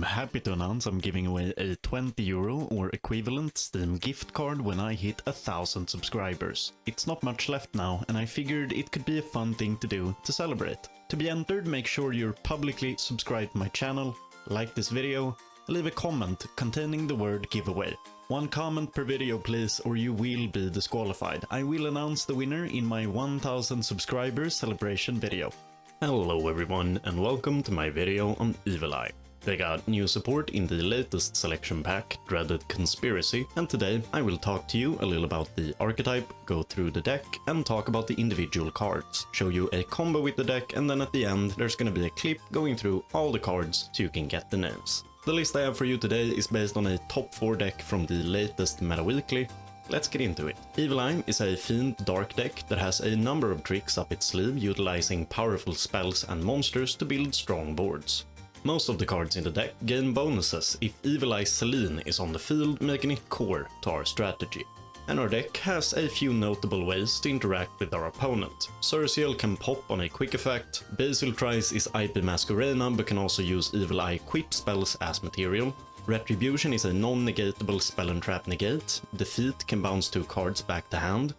happy to announce I'm giving away a €20 or equivalent Steam gift card when I hit 1,000 subscribers. It's not much left now, and I figured it could be a fun thing to do to celebrate. To be entered, make sure you're publicly subscribed to my channel, like this video, leave a comment containing the word giveaway. One comment per video please, or you will be disqualified. I will announce the winner in my 1,000 subscribers celebration video. Hello everyone, and welcome to my video on Evil Eye. They got new support in the latest selection pack, Dreaded Conspiracy, and today I will talk to you a little about the archetype, go through the deck, and talk about the individual cards, show you a combo with the deck, and then at the end there's gonna be a clip going through all the cards so you can get the names. The list I have for you today is based on a top 4 deck from the latest Meta Weekly. Let's get into it. Evil Eye is a Fiend Dark deck that has a number of tricks up its sleeve, utilizing powerful spells and monsters to build strong boards. Most of the cards in the deck gain bonuses if Evil Eye Selene is on the field, making it core to our strategy. And our deck has a few notable ways to interact with our opponent. Cercial can pop on a quick effect, Basil Trice is IP Masquerena but can also use Evil Eye equip spells as material. Retribution is a non-negatable spell and trap negate, Defeat can bounce 2 cards back to hand,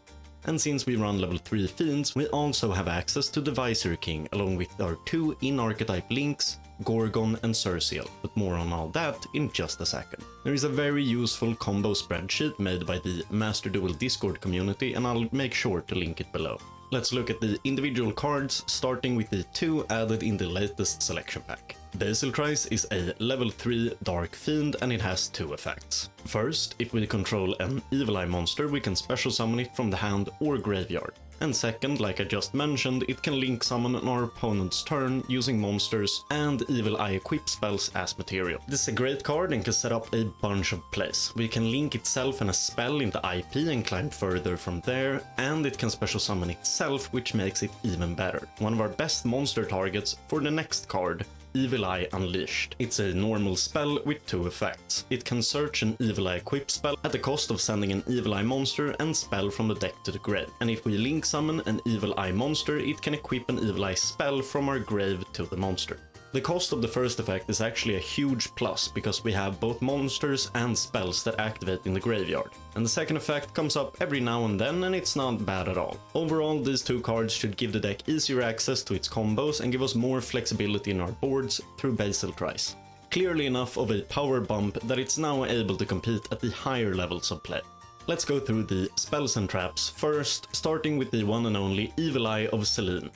and since we run level 3 Fiends, we also have access to the Visor King along with our 2 in-archetype links, Gorgon and Cercial, but more on all that in just a second. There is a very useful combo spreadsheet made by the Master Duel Discord community, and I'll make sure to link it below. Let's look at the individual cards, starting with the 2 added in the latest selection pack. Basil Trice is a level 3 Dark Fiend and it has 2 effects. First, if we control an Evil Eye monster, we can special summon it from the hand or graveyard. And second, like I just mentioned, it can link summon on our opponent's turn using monsters and Evil Eye equip spells as material. This is a great card and can set up a bunch of plays. We can link itself and a spell into IP and climb further from there, and it can special summon itself, which makes it even better. One of our best monster targets for the next card, Evil Eye Unleashed. It's a normal spell with 2 effects. It can search an Evil Eye equip spell at the cost of sending an Evil Eye monster and spell from the deck to the grave. And if we link summon an Evil Eye monster, it can equip an Evil Eye spell from our grave to the monster. The cost of the first effect is actually a huge plus because we have both monsters and spells that activate in the graveyard. And the second effect comes up every now and then and it's not bad at all. Overall, these 2 cards should give the deck easier access to its combos and give us more flexibility in our boards through Basil Trice. Clearly enough of a power bump that it's now able to compete at the higher levels of play. Let's go through the spells and traps first, starting with the one and only Evil Eye of Selene.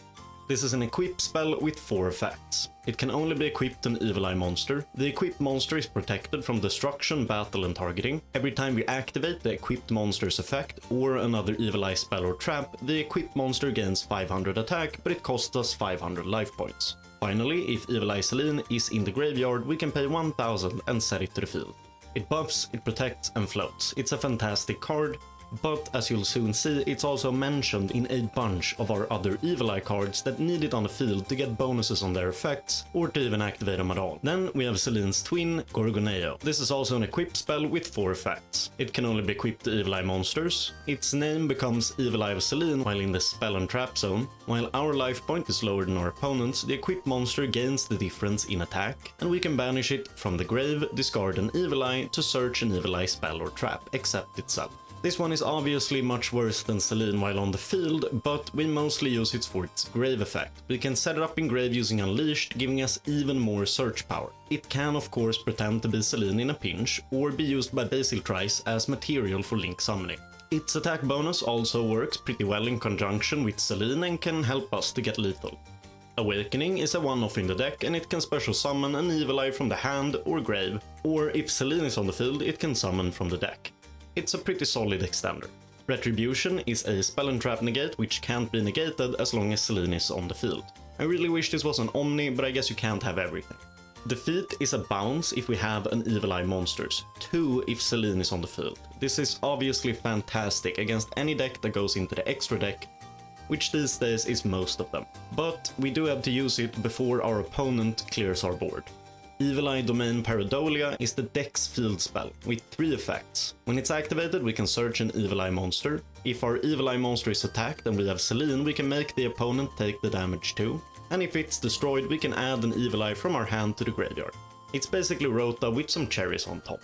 This is an equip spell with 4 effects. It can only be equipped to an Evil Eye monster. The equipped monster is protected from destruction, battle and targeting. Every time we activate the equipped monster's effect or another Evil Eye spell or trap, the equipped monster gains 500 attack, but it costs us 500 life points. Finally, if Evil Eye Selene is in the graveyard, we can pay 1000 and set it to the field. It buffs, it protects and floats. It's a fantastic card. But as you'll soon see, it's also mentioned in a bunch of our other Evil Eye cards that need it on the field to get bonuses on their effects, or to even activate them at all. Then we have Selene's twin, Gorgoneo. This is also an equipped spell with 4 effects. It can only be equipped to Evil Eye monsters. Its name becomes Evil Eye of Selene while in the spell and trap zone. While our life point is lower than our opponent's, the equipped monster gains the difference in attack, and we can banish it from the grave, discard an Evil Eye to search an Evil Eye spell or trap, except itself. This one is obviously much worse than Selene while on the field, but we mostly use it for its grave effect. We can set it up in grave using Unleashed, giving us even more search power. It can of course pretend to be Selene in a pinch, or be used by Basil Trice as material for link summoning. Its attack bonus also works pretty well in conjunction with Selene and can help us to get lethal. Awakening is a one-off in the deck and it can special summon an Evil Eye from the hand or grave, or if Selene is on the field it can summon from the deck. It's a pretty solid extender. Retribution is a spell and trap negate which can't be negated as long as Selene is on the field. I really wish this was an Omni, but I guess you can't have everything. Defeat is a bounce if we have an Evil Eye monsters, 2 if Selene is on the field. This is obviously fantastic against any deck that goes into the extra deck, which these days is most of them. But we do have to use it before our opponent clears our board. Evil Eye Domain Pareidolia is the deck's field spell, with 3 effects. When it's activated, we can search an Evil Eye monster. If our Evil Eye monster is attacked and we have Selene, we can make the opponent take the damage too. And if it's destroyed, we can add an Evil Eye from our hand to the graveyard. It's basically Rota with some cherries on top.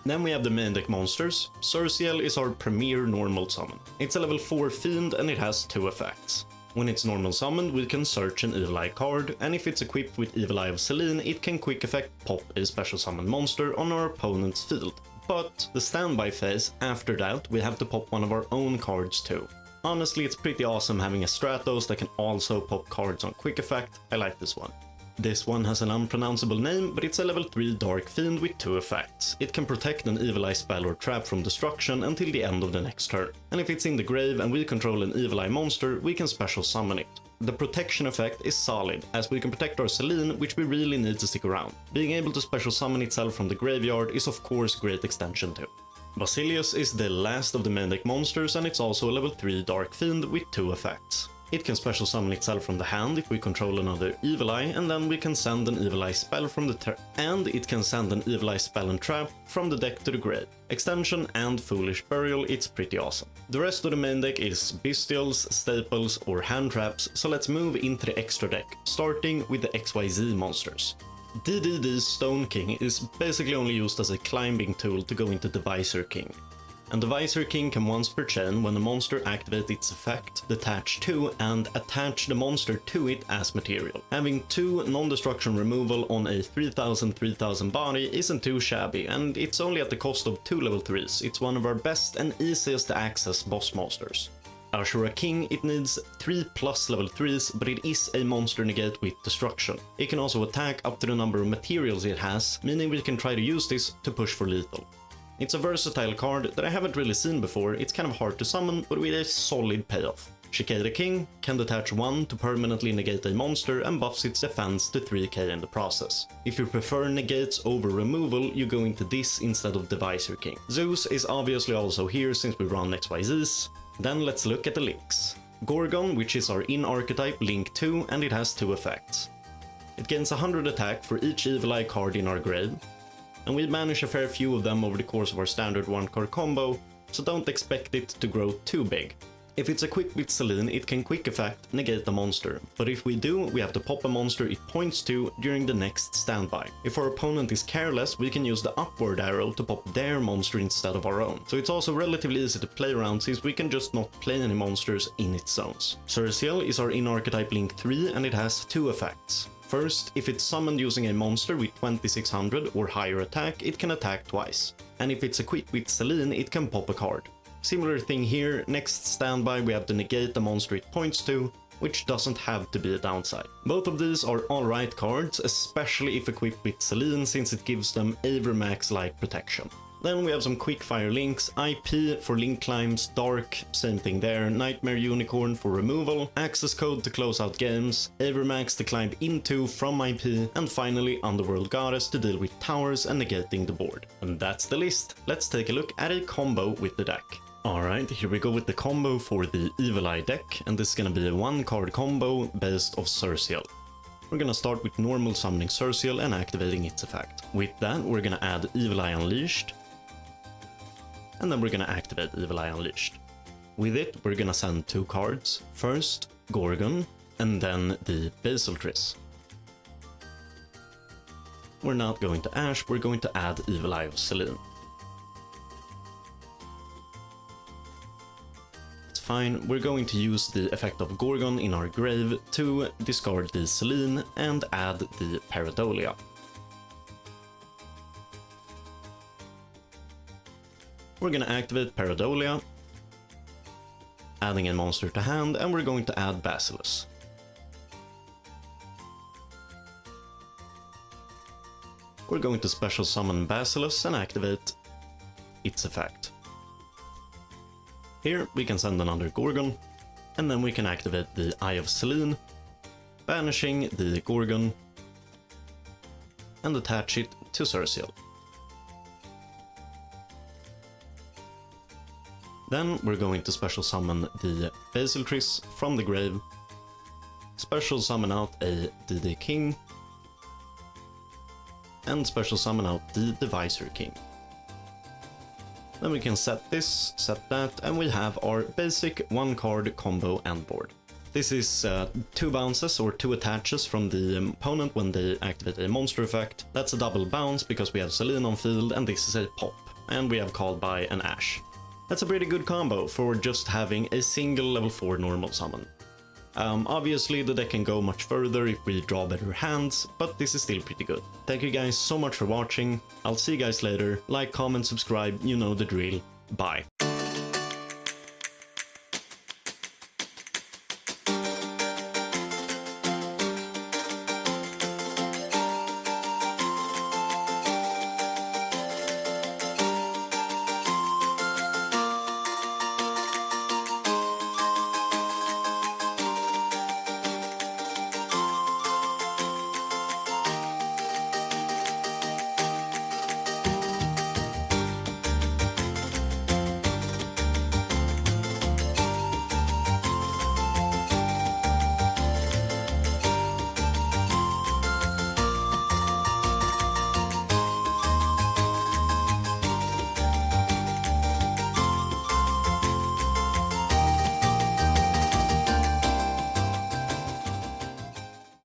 Then we have the main deck monsters. Surciel is our premier normal summon. It's a level 4 fiend and it has 2 effects. When it's normal summoned, we can search an Evil Eye card, and if it's equipped with Evil Eye of Selene, it can quick effect pop a special summon monster on our opponent's field. But the standby phase, after that, we have to pop one of our own cards too. Honestly, it's pretty awesome having a Stratos that can also pop cards on quick effect. I like this one. This one has an unpronounceable name, but it's a level 3 Dark Fiend with 2 effects. It can protect an Evil Eye spell or trap from destruction until the end of the next turn. And if it's in the grave and we control an Evil Eye monster, we can special summon it. The protection effect is solid, as we can protect our Selene, which we really need to stick around. Being able to special summon itself from the graveyard is of course great extension too. Basilius is the last of the main deck monsters, and it's also a level 3 Dark Fiend with 2 effects. It can special summon itself from the hand if we control another Evil Eye, and then we can send an Evil Eye spell from the and it can send an Evil Eye spell and trap from the deck to the grave. Extension and Foolish Burial, it's pretty awesome. The rest of the main deck is Bestials, Staples or Hand Traps, so let's move into the extra deck, starting with the XYZ monsters. DDD Stone King is basically only used as a climbing tool to go into Divisor King. And Divisor King can once per chain, when the monster activates its effect, detach to and attach the monster to it as material. Having 2 non-destruction removal on a 3000/3000 body isn't too shabby, and it's only at the cost of 2 level 3s. It's one of our best and easiest to access boss monsters. Ashura King, it needs 3+ level 3s, but it is a monster negate with destruction. It can also attack up to the number of materials it has, meaning we can try to use this to push for lethal. It's a versatile card that I haven't really seen before. It's kind of hard to summon, but with a solid payoff. Cicada King can detach 1 to permanently negate a monster and buffs its defense to 3k in the process. If you prefer negates over removal, you go into this instead of Divisor King. Zeus is obviously also here since we run XYZs. Then let's look at the links. Gorgon, which is our in archetype, link 2, and it has 2 effects. It gains 100 attack for each Evil Eye card in our grave, and we manage a fair few of them over the course of our standard 1-card combo, so don't expect it to grow too big. If it's equipped with Selene, it can quick effect negate the monster, but if we do, we have to pop a monster it points to during the next standby. If our opponent is careless, we can use the upward arrow to pop their monster instead of our own, so it's also relatively easy to play around since we can just not play any monsters in its zones. Surciel is our in-archetype link 3, and it has 2 effects. First, if it's summoned using a monster with 2600 or higher attack, it can attack twice. And if it's equipped with Selene, it can pop a card. Similar thing here, next standby we have to negate the monster it points to, which doesn't have to be a downside. Both of these are alright cards, especially if equipped with Selene, since it gives them Avermax-like protection. Then we have some quickfire links, IP for link climbs, Dark, same thing there, Nightmare Unicorn for removal, access code to close out games, Avermax to climb into from IP, and finally Underworld Goddess to deal with towers and negating the board. And that's the list. Let's take a look at a combo with the deck. Alright, here we go with the combo for the Evil Eye deck, and this is gonna be a 1-card combo based off Surciel. We're gonna start with normal summoning Surciel and activating its effect. With that, we're gonna add Evil Eye Unleashed, and then we're gonna activate Evil Eye Unleashed. With it, we're gonna send 2 cards. First, Gorgon, and then the Basiltris. We're not going to Ash, we're going to add Evil Eye of Selene. It's fine, we're going to use the effect of Gorgon in our grave to discard the Selene and add the Pareidolia. We're gonna activate Pareidolia, adding a monster to hand, and we're going to add Basilius. We're going to special summon Basilius and activate its effect. Here we can send another Gorgon, and then we can activate the Eye of Selene, banishing the Gorgon, and attach it to Surciel. Then we're going to special summon the Basiltris from the grave, special summon out a DD King, and special summon out the Divisor King. Then we can set this, set that, and we have our basic 1-card combo end board. This is 2 bounces or 2 attaches from the opponent when they activate a monster effect. That's a double bounce because we have Selene on field and this is a pop. And we have Called by an Ash. That's a pretty good combo for just having a single level 4 normal summon. Obviously the deck can go much further if we draw better hands, but this is still pretty good. Thank you guys so much for watching. I'll see you guys later. Like, comment, subscribe, you know the drill. Bye.